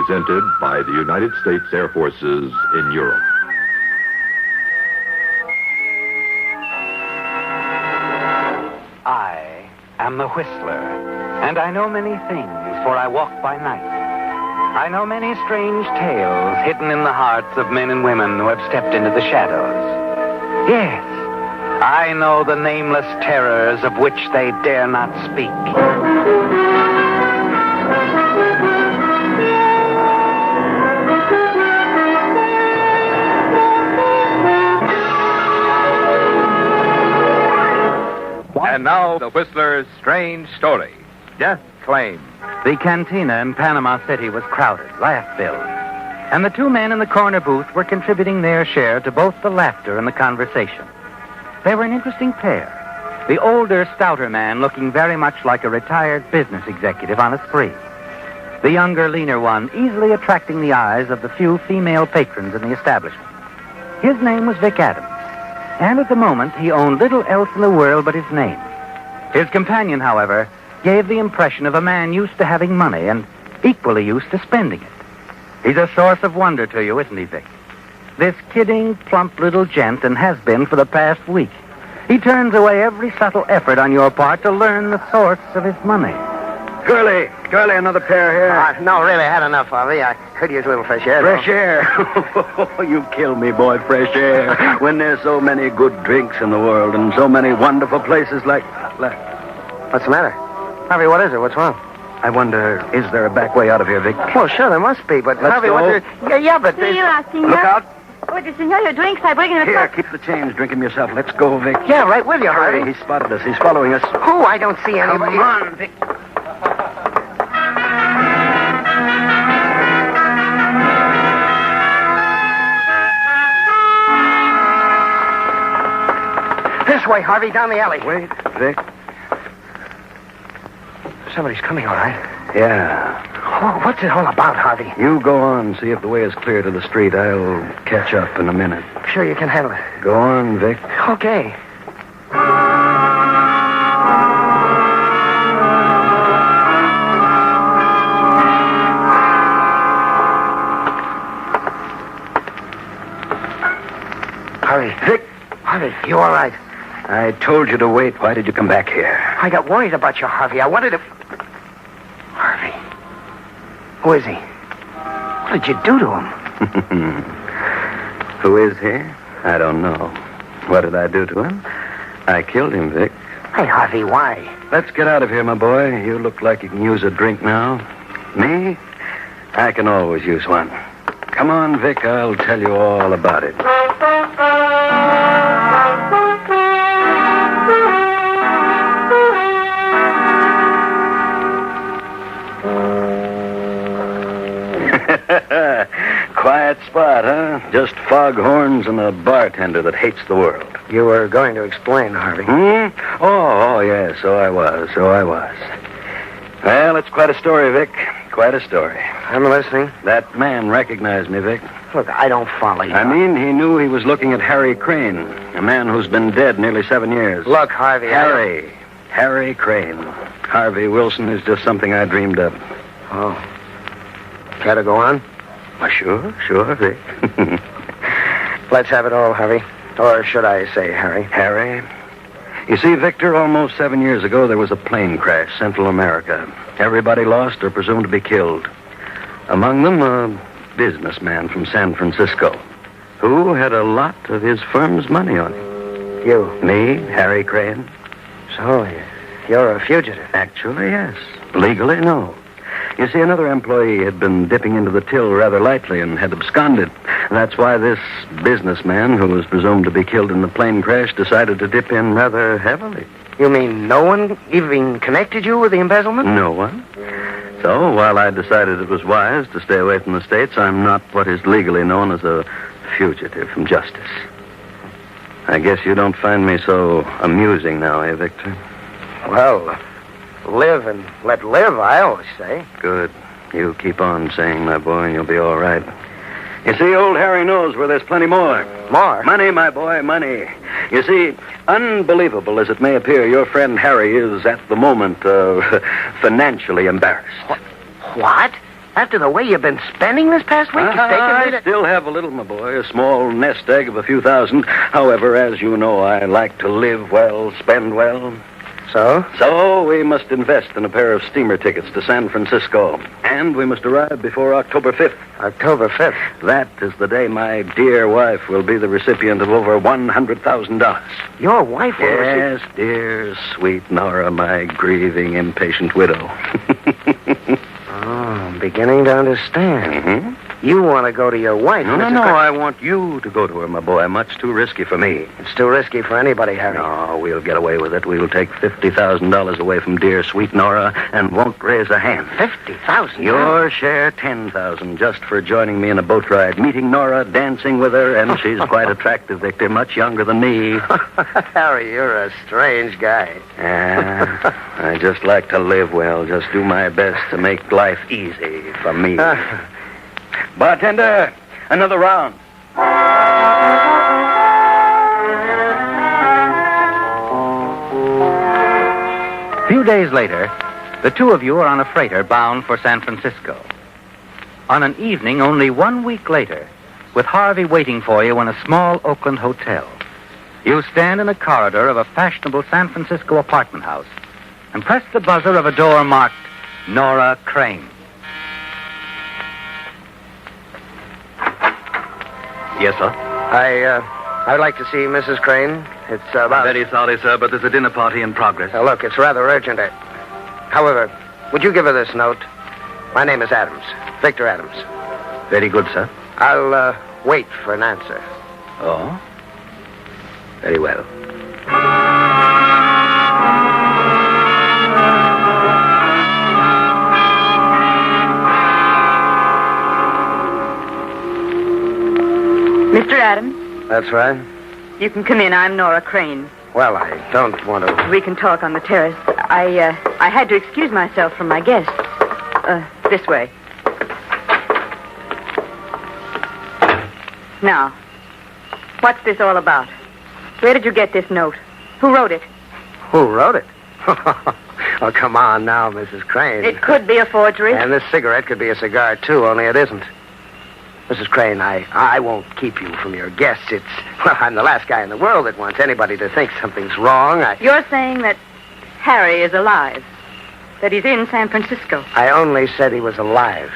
presented by the United States Air Forces in Europe. I am the Whistler, and I know many things, for I walk by night. I know many strange tales hidden in the hearts of men and women who have stepped into the shadows. Yes, I know the nameless terrors of which they dare not speak. And now, the Whistler's strange story. Death claim. The cantina in Panama City was crowded, laugh-filled. And the two men in the corner booth were contributing their share to both the laughter and the conversation. They were an interesting pair. The older, stouter man looking very much like a retired business executive on a spree. The younger, leaner one easily attracting the eyes of the few female patrons in the establishment. His name was Vic Adams. And at the moment, he owned little else in the world but his name. His companion, however, gave the impression of a man used to having money and equally used to spending it. He's a source of wonder to you, isn't he, Vic? This kidding, plump little gent, and has been for the past week. He turns away every subtle effort on your part to learn the source of his money. Curly, another pair here. No, really, I had enough, Harvey. I could use a little fresh air. Fresh air. You kill me, boy, fresh air. When there's so many good drinks in the world and so many wonderful places like... What's the matter? Harvey, what is it? What's wrong? I wonder, is there a back way out of here, Vic? Well, sure, there must be, but Let's Harvey, go. what's there... Yeah, but... Senora, Look out. Oh, the senor, your drinks. I bring in Here, keep the change. Drink them yourself. Let's go, Vic. Yeah, right with you, Hurry, Harvey. he spotted us. He's following us. Who? I don't see anybody. Come on, Vic. This way, Harvey, down the alley. Wait, Vic. Somebody's coming, all right. Yeah. Oh, what's it all about, Harvey? You go on, see if the way is clear to the street. I'll catch up in a minute. Sure you can handle it. Go on, Vic. Okay. Harvey. Vic! Harvey, you all right? I told you to wait. Why did you come back here? I got worried about you, Harvey. I wanted to... Harvey. Who is he? What did you do to him? Who is he? I don't know. What did I do to him? I killed him, Vic. Hey, Harvey, why? Let's get out of here, my boy. You look like you can use a drink now. Me? I can always use one. Come on, Vic. I'll tell you all about it. Quiet spot, huh? Just foghorns and a bartender that hates the world. You were going to explain, Harvey. Oh, yeah, so I was. Well, it's quite a story, Vic. Quite a story. I'm listening. That man recognized me, Vic. Look, I don't follow you. I mean, he knew he was looking at Harry Crane, a man who's been dead nearly 7 years. Look, Harvey, Harry Crane. Harvey Wilson is just something I dreamed of. Oh. Care to go on? Well, sure, Vic. Let's have it all, Harvey. Or should I say Harry? Harry? You see, Victor, almost 7 years ago, there was a plane crash, Central America. Everybody lost or presumed to be killed. Among them, a businessman from San Francisco who had a lot of his firm's money on him. You? Me, Harry Crane. So, you're a fugitive. Actually, yes. Legally, no. You see, another employee had been dipping into the till rather lightly and had absconded. That's why this businessman, who was presumed to be killed in the plane crash, decided to dip in rather heavily. You mean no one even connected you with the embezzlement? No one. So, while I decided it was wise to stay away from the States, I'm not what is legally known as a fugitive from justice. I guess you don't find me so amusing now, eh, Victor? Well, live and let live, I always say. Good. You keep on saying, my boy, and you'll be all right. You see, old Harry knows where there's plenty more. More? Money, my boy, money. You see, unbelievable as it may appear, your friend Harry is, at the moment, financially embarrassed. What? After the way you've been spending this past week, it's taken me I still have a little, my boy, a small nest egg of a few thousand. However, as you know, I like to live well, spend well. So we must invest in a pair of steamer tickets to San Francisco. And we must arrive before October 5th. October 5th. That is the day my dear wife will be the recipient of over $100,000. Your wife will Yes, dear, sweet Nora, my grieving, impatient widow. I'm beginning to understand. Mm-hmm. You want to go to your wife, No, Mrs. I want you to go to her, my boy. Much too risky for me. It's too risky for anybody, Harry. No, we'll get away with it. We'll take $50,000 away from dear, sweet Nora and won't raise a hand. $50,000? Your share, $10,000, just for joining me in a boat ride, meeting Nora, dancing with her, and she's quite attractive, Victor, much younger than me. Harry, you're a strange guy. I just like to live well, just do my best to make life easy for me. Bartender, another round. A few days later, the two of you are on a freighter bound for San Francisco. On an evening only 1 week later, with Harvey waiting for you in a small Oakland hotel, you stand in a corridor of a fashionable San Francisco apartment house and press the buzzer of a door marked Nora Crane. Yes, sir? I'd like to see Mrs. Crane. It's about... Very sorry, sir, but there's a dinner party in progress. Now, look, it's rather urgent. However, would you give her this note? My name is Adams. Victor Adams. Very good, sir. I'll wait for an answer. Oh? Very well. Mr. Adams, That's right. you can come in. I'm Nora Crane. Well, I don't want to... We can talk on the terrace. I had to excuse myself from my guests. This way. Now, what's this all about? Where did you get this note? Who wrote it? Who wrote it? Oh, come on now, Mrs. Crane. It could be a forgery. And this cigarette could be a cigar, too, only it isn't. Mrs. Crane, I won't keep you from your guests. Well, I'm the last guy in the world that wants anybody to think something's wrong. You're saying that Harry is alive, that he's in San Francisco. I only said he was alive.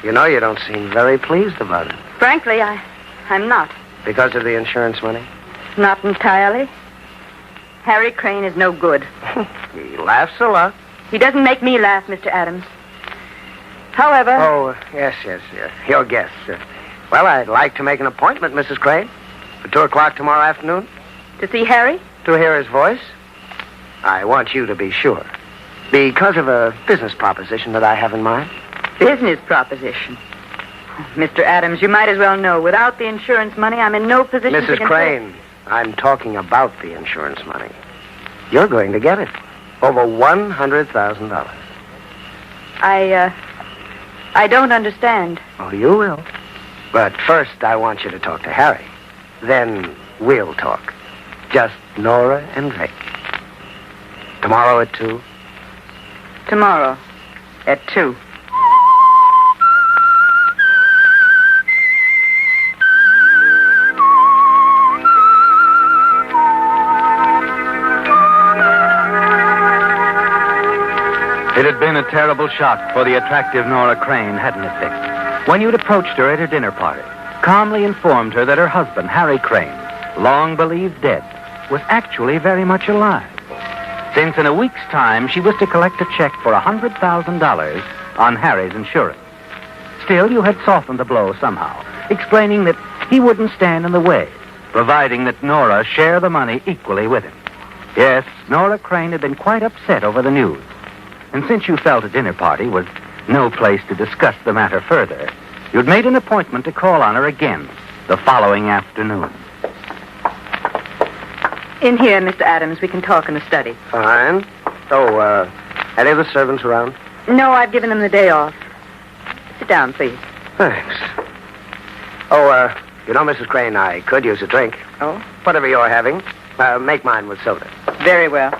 You know, you don't seem very pleased about it. Frankly, I'm not. Because of the insurance money? Not entirely. Harry Crane is no good. He laughs a lot. He doesn't make me laugh, Mr. Adams. However... Oh, yes. Your guest. Well, I'd like to make an appointment, Mrs. Crane, for 2 o'clock tomorrow afternoon. To see Harry? To hear his voice. I want you to be sure. Because of a business proposition that I have in mind. Business proposition. Mr. Adams, you might as well know. Without the insurance money, I'm in no position to... Mrs. Crane, I'm talking about the insurance money. You're going to get it. Over $100,000. I don't understand. Oh, you will. But first, I want you to talk to Harry. Then we'll talk. Just Nora and Vic. Tomorrow at 2? Tomorrow at 2. It had been a terrible shock for the attractive Nora Crane, hadn't it, Vic? When you'd approached her at her dinner party, calmly informed her that her husband, Harry Crane, long believed dead, was actually very much alive. Since in a week's time, she was to collect a check for $100,000 on Harry's insurance. Still, you had softened the blow somehow, explaining that he wouldn't stand in the way, providing that Nora share the money equally with him. Yes, Nora Crane had been quite upset over the news. And since you felt a dinner party was no place to discuss the matter further, you'd made an appointment to call on her again the following afternoon. In here, Mr. Adams. We can talk in the study. Fine. Oh, any of the servants around? No, I've given them the day off. Sit down, please. Thanks. Oh, you know, Mrs. Crane, I could use a drink. Oh? Whatever you're having. Make mine with soda. Very well.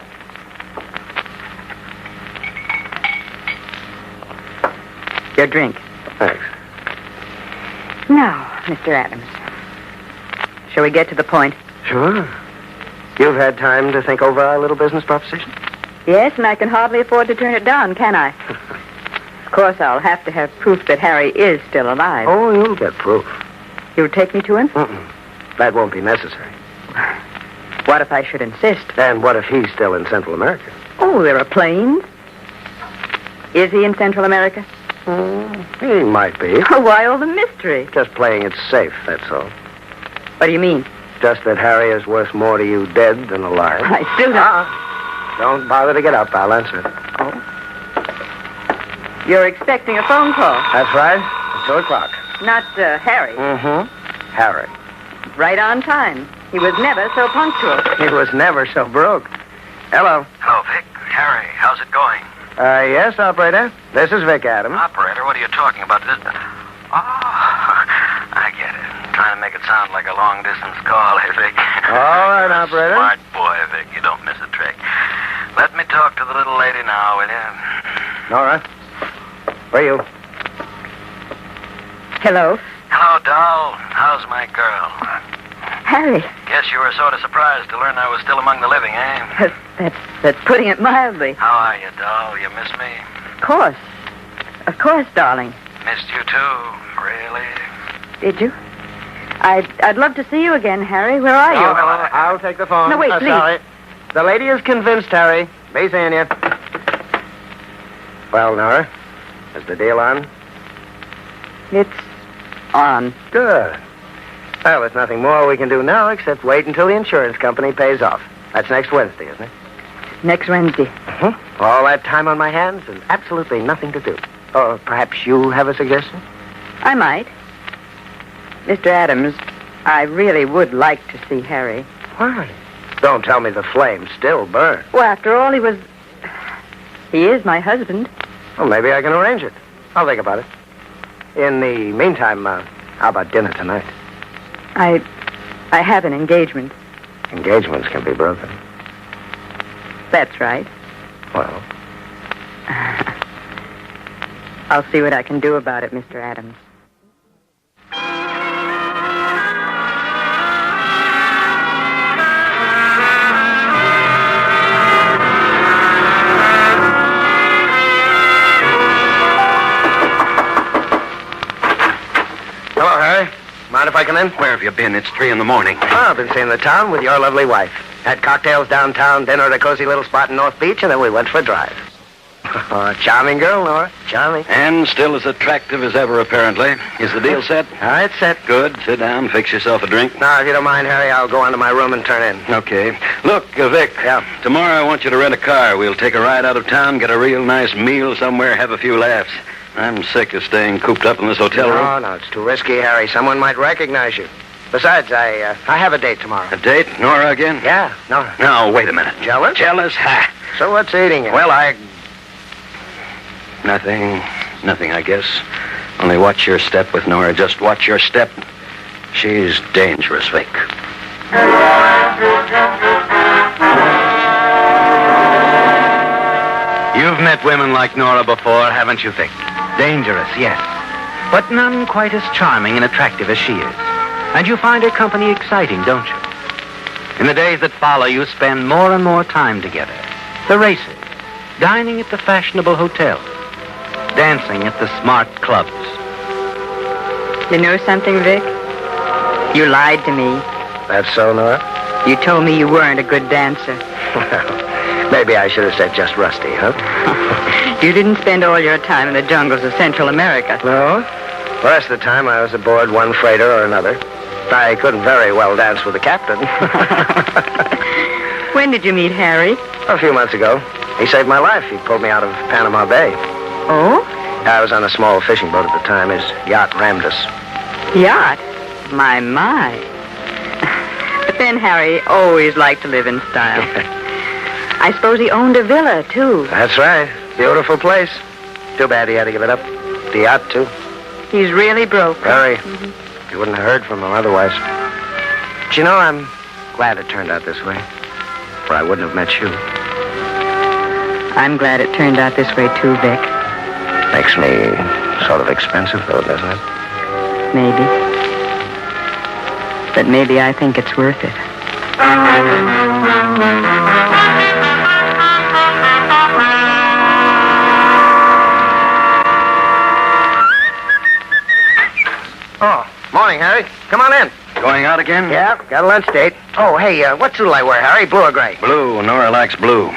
Your drink. Thanks. Now, Mr. Adams. Shall we get to the point? Sure. You've had time to think over our little business proposition? Yes, and I can hardly afford to turn it down, can I? Of course, I'll have to have proof that Harry is still alive. Oh, you'll get proof. You'll take me to him? That won't be necessary. What if I should insist? And what if he's still in Central America? Oh, there are planes. Is he in Central America? He might be. Why all the mystery? Just playing it safe, that's all. What do you mean? Just that Harry is worth more to you dead than alive. I still don't... Don't bother to get up. I'll answer it. Oh? You're expecting a phone call? That's right. At 2 o'clock. Not Harry. Harry. Right on time. He was never so punctual. He was never so broke. Hello. Hello, Vic. Harry, how's it going? Yes, operator. This is Vic Adams. Operator, what are you talking about? Oh, I get it. Trying to make it sound like a long-distance call, eh, Vic? All right, operator. Smart boy, Vic. You don't miss a trick. Let me talk to the little lady now, will you? Nora. Where are you? Hello? Hello, doll. How's my girl? Harry. Guess you were sort of surprised to learn I was still among the living, eh? That's putting it mildly. How are you, doll? You miss me? Of course. Of course, darling. Missed you, too. Really? Did you? I'd love to see you again, Harry. Where are you? Oh, I'll take the phone. No, wait, please. Sorry. The lady is convinced, Harry. Be seeing you. Well, Nora, is the deal on? It's on. Good. Well, there's nothing more we can do now except wait until the insurance company pays off. That's next Wednesday, isn't it? Next Wednesday. All that time on my hands and absolutely nothing to do. Or perhaps you have a suggestion? I might. Mr. Adams, I really would like to see Harry. Why? Don't tell me the flames still burn. Well, after all, he is my husband. Well, maybe I can arrange it. I'll think about it. In the meantime, how about dinner tonight? I have an engagement. Engagements can be broken. That's right. Well, I'll see what I can do about it, Mr. Adams. hello, Harry. Mind if I come in? Where have you been? It's 3 a.m. Oh, I've been seeing the town with your lovely wife. Had cocktails downtown, dinner at a cozy little spot in North Beach, and then we went for a drive. Oh, charming girl, Nora. Charming. And still as attractive as ever, apparently. Is the deal set? All right, set. Good. Sit down. Fix yourself a drink. Now, if you don't mind, Harry, I'll go on to my room and turn in. Okay. Look, Vic. Yeah. Tomorrow I want you to rent a car. We'll take a ride out of town, get a real nice meal somewhere, have a few laughs. I'm sick of staying cooped up in this hotel room. No, it's too risky, Harry. Someone might recognize you. Besides, I have a date tomorrow. A date? Nora again? Yeah, Nora. No, wait a minute. Jealous? Jealous? Ha! So what's eating you? Well, Nothing, I guess. Only watch your step with Nora. Just watch your step. She's dangerous, Vic. You've met women like Nora before, haven't you, Vic? Dangerous, yes. But none quite as charming and attractive as she is. And you find her company exciting, don't you? In the days that follow, you spend more and more time together. The races, dining at the fashionable hotels, dancing at the smart clubs. You know something, Vic? You lied to me. That's so, Nora? You told me you weren't a good dancer. Well, maybe I should have said just rusty, huh? You didn't spend all your time in the jungles of Central America. No. The rest of the time I was aboard one freighter or another. I couldn't very well dance with the captain. When did you meet Harry? A few months ago. He saved my life. He pulled me out of Panama Bay. Oh? I was on a small fishing boat at the time. His yacht rammed us. Yacht? My. But then Harry always liked to live in style. I suppose he owned a villa, too. That's right. Beautiful place. Too bad he had to give it up. The yacht, too. He's really broke. Very. You wouldn't have heard from him otherwise. But you know, I'm glad it turned out this way. Or I wouldn't have met you. I'm glad it turned out this way, too, Vic. Makes me sort of expensive, though, doesn't it? Maybe. But maybe I think it's worth it. Oh, morning, Harry. Come on in. Going out again? Yeah, got a lunch date. Oh, hey, what suit'll I wear, Harry? Blue or gray? Blue. Nora likes blue.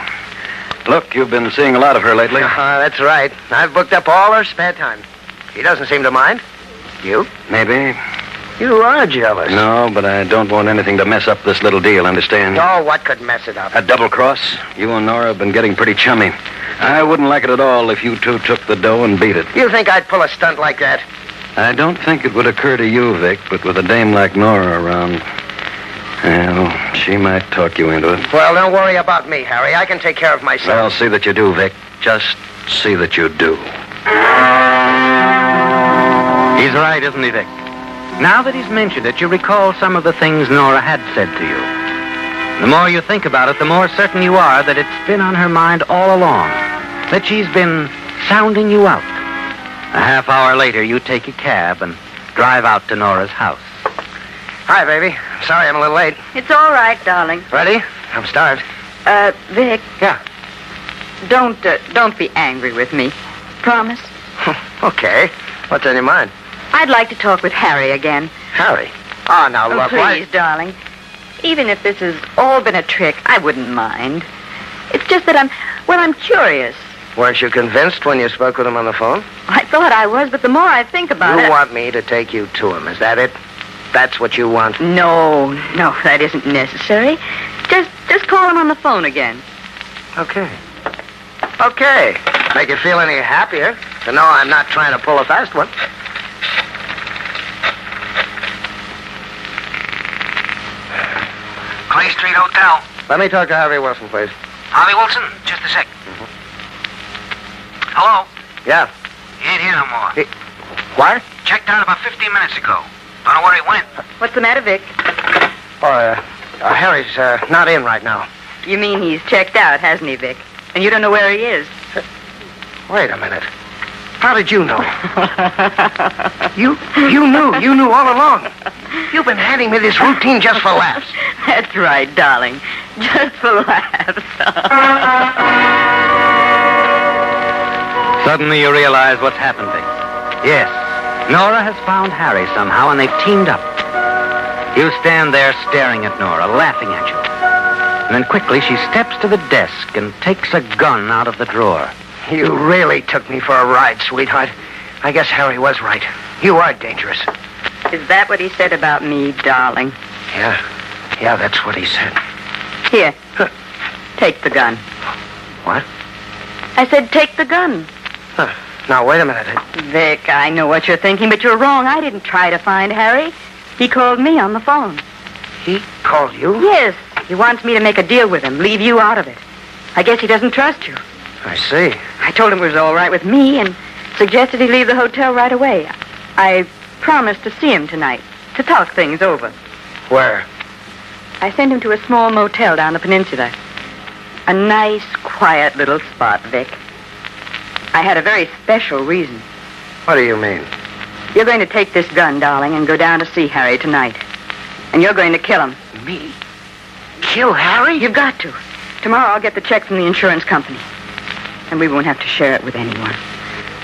Look, you've been seeing a lot of her lately. That's right. I've booked up all her spare time. She doesn't seem to mind. You? Maybe. You are jealous. No, but I don't want anything to mess up this little deal, understand? Oh, what could mess it up? A double cross. You and Nora have been getting pretty chummy. I wouldn't like it at all if you two took the dough and beat it. You think I'd pull a stunt like that? I don't think it would occur to you, Vic, but with a dame like Nora around, well, she might talk you into it. Well, don't worry about me, Harry. I can take care of myself. Well, see that you do, Vic. Just see that you do. He's right, isn't he, Vic? Now that he's mentioned it, you recall some of the things Nora had said to you. The more you think about it, the more certain you are that it's been on her mind all along, that she's been sounding you out. A half hour later, you take a cab and drive out to Nora's house. Hi, baby. Sorry I'm a little late. It's all right, darling. Ready? I'm starved. Vic. Yeah. Don't be angry with me. Promise? Okay. What's on your mind? I'd like to talk with Harry again. Harry? Oh, now, look, Please, darling. Even if this has all been a trick, I wouldn't mind. It's just that I'm curious. Weren't you convinced when you spoke with him on the phone? I thought I was, but the more I think about it... You want me to take you to him, is that it? That's what you want? No, that isn't necessary. Just call him on the phone again. Okay. Okay. Make you feel any happier to know I'm not trying to pull a fast one. Clay Street Hotel. Let me talk to Harvey Wilson, please. Harvey Wilson? Just a sec. Hello? Yeah. He ain't here no more. What? Checked out about 15 minutes ago. Don't know where he went. What's the matter, Vic? Oh, Harry's not in right now. You mean he's checked out, hasn't he, Vic? And you don't know where he is? Wait a minute. How did you know? You knew. You knew all along. You've been handing me this routine just for laughs. That's right, darling. Just for laughs. Suddenly you realize what's happened, Vic. Yes, Nora has found Harry somehow, and they've teamed up. You stand there staring at Nora, laughing at you. And then quickly she steps to the desk and takes a gun out of the drawer. You really took me for a ride, sweetheart. I guess Harry was right. You are dangerous. Is that what he said about me, darling? Yeah, that's what he said. Here. Take the gun. What? I said take the gun. Now, wait a minute. Vic, I know what you're thinking, but you're wrong. I didn't try to find Harry. He called me on the phone. He called you? Yes. He wants me to make a deal with him, leave you out of it. I guess he doesn't trust you. I see. I told him it was all right with me and suggested he leave the hotel right away. I promised to see him tonight, to talk things over. Where? I sent him to a small motel down the peninsula. A nice, quiet little spot, Vic. I had a very special reason. What do you mean? You're going to take this gun, darling, and go down to see Harry tonight. And you're going to kill him. Me? Kill Harry? You've got to. Tomorrow I'll get the check from the insurance company. And we won't have to share it with anyone.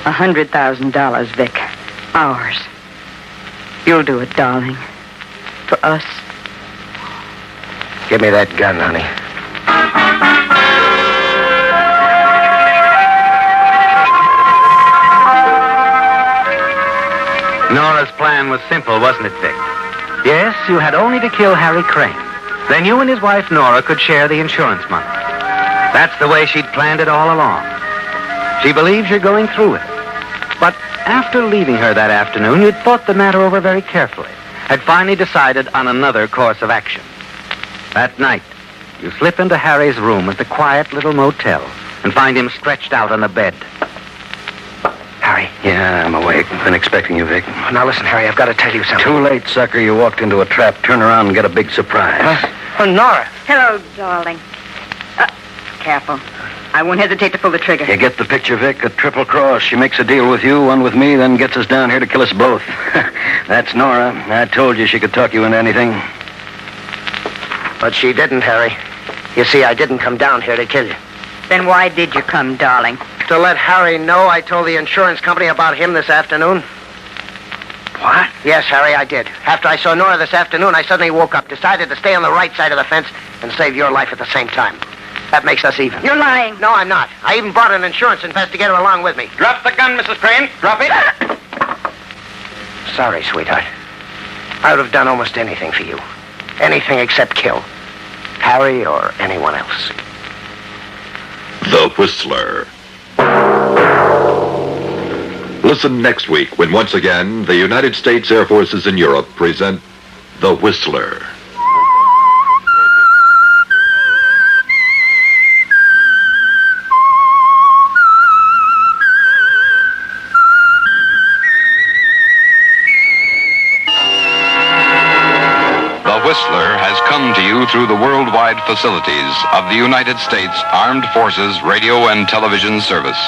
$100,000, Vic. Ours. You'll do it, darling. For us. Give me that gun, honey. Nora's plan was simple, wasn't it, Vic? Yes, you had only to kill Harry Crane. Then you and his wife, Nora, could share the insurance money. That's the way she'd planned it all along. She believes you're going through with it. But after leaving her that afternoon, you'd thought the matter over very carefully, had finally decided on another course of action. That night, you slip into Harry's room at the quiet little motel and find him stretched out on the bed. Harry? Yeah, I'm awake. Been expecting you, Vic. Now listen, Harry, I've got to tell you something. Too late, sucker. You walked into a trap. Turn around and get a big surprise. Oh, Nora. Hello, darling. Careful. I won't hesitate to pull the trigger. You get the picture, Vic? A triple cross. She makes a deal with you, one with me, then gets us down here to kill us both. That's Nora. I told you she could talk you into anything. But she didn't, Harry. You see, I didn't come down here to kill you. Then why did you come, darling? To let Harry know I told the insurance company about him this afternoon. What? Yes, Harry, I did. After I saw Nora this afternoon, I suddenly woke up, decided to stay on the right side of the fence and save your life at the same time. That makes us even. You're lying. No, I'm not. I even brought an insurance investigator along with me. Drop the gun, Mrs. Crane. Drop it. Sorry, sweetheart. I would have done almost anything for you. Anything except kill Harry or anyone else. The Whistler. Listen next week when once again the United States Air Forces in Europe present The Whistler. The Whistler has come to you through the worldwide facilities of the United States Armed Forces Radio and Television Service.